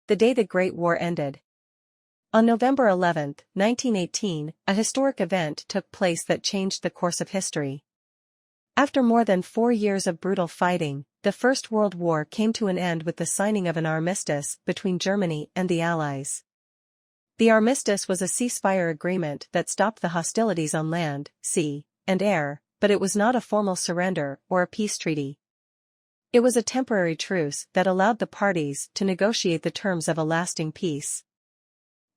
the day the Great War ended. On November 11, 1918, a historic event took place that changed the course of history. After more than 4 years of brutal fighting, the First World War came to an end with the signing of an armistice between Germany and the Allies. The armistice was a ceasefire agreement that stopped the hostilities on land, sea, and air, but it was not a formal surrender or a peace treaty. It was a temporary truce that allowed the parties to negotiate the terms of a lasting peace.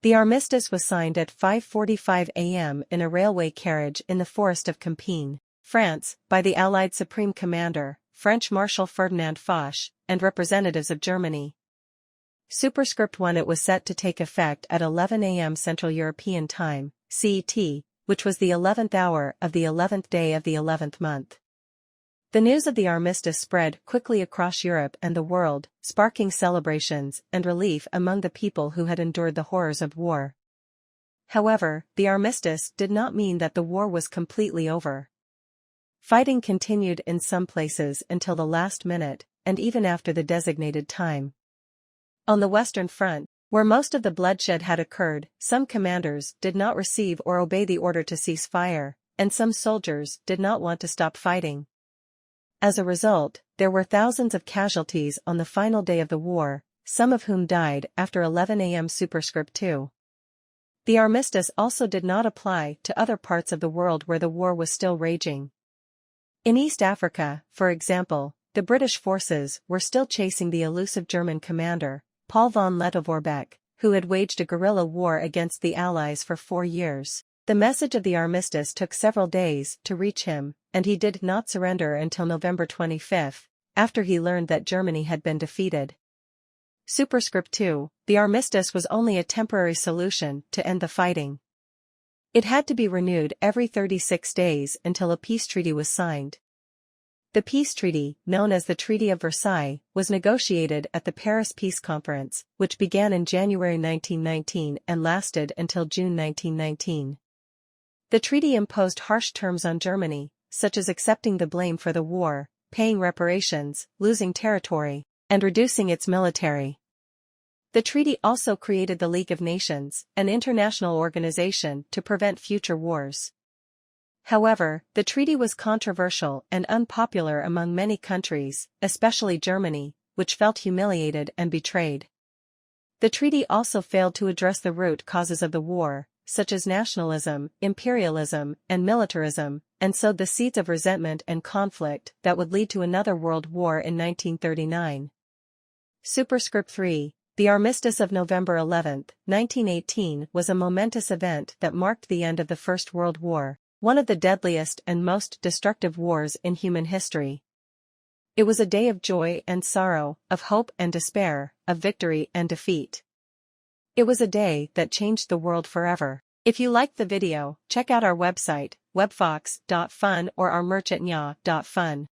The armistice was signed at 5:45 a.m. in a railway carriage in the forest of Compiègne, France, by the Allied Supreme Commander, French Marshal Ferdinand Foch, and representatives of Germany. Superscript 1. It was set to take effect at 11 a.m. Central European Time, CET, which was the 11th hour of the 11th day of the 11th month. The news of the armistice spread quickly across Europe and the world, sparking celebrations and relief among the people who had endured the horrors of war. However, the armistice did not mean that the war was completely over. Fighting continued in some places until the last minute, and even after the designated time. On the Western Front, where most of the bloodshed had occurred, some commanders did not receive or obey the order to cease fire, and some soldiers did not want to stop fighting. As a result, there were thousands of casualties on the final day of the war, some of whom died after 11 a.m. Superscript 2. The armistice also did not apply to other parts of the world where the war was still raging. In East Africa, for example, the British forces were still chasing the elusive German commander, Paul von Lettow-Vorbeck, who had waged a guerrilla war against the Allies for 4 years. The message of the armistice took several days to reach him, and he did not surrender until November 25, after he learned that Germany had been defeated. Superscript 2. The armistice was only a temporary solution to end the fighting. It had to be renewed every 36 days until a peace treaty was signed. The peace treaty, known as the Treaty of Versailles, was negotiated at the Paris Peace Conference, which began in January 1919 and lasted until June 1919. The treaty imposed harsh terms on Germany, such as accepting the blame for the war, paying reparations, losing territory, and reducing its military. The treaty also created the League of Nations, an international organization to prevent future wars. However, the treaty was controversial and unpopular among many countries, especially Germany, which felt humiliated and betrayed. The treaty also failed to address the root causes of the war, such as nationalism, imperialism, and militarism, and sowed the seeds of resentment and conflict that would lead to another world war in 1939. Superscript 3. The Armistice of November 11, 1918 was a momentous event that marked the end of the First World War, one of the deadliest and most destructive wars in human history. It was a day of joy and sorrow, of hope and despair, of victory and defeat. It was a day that changed the world forever. If you liked the video, check out our website, Webfox.fun or our merch at nya.fun.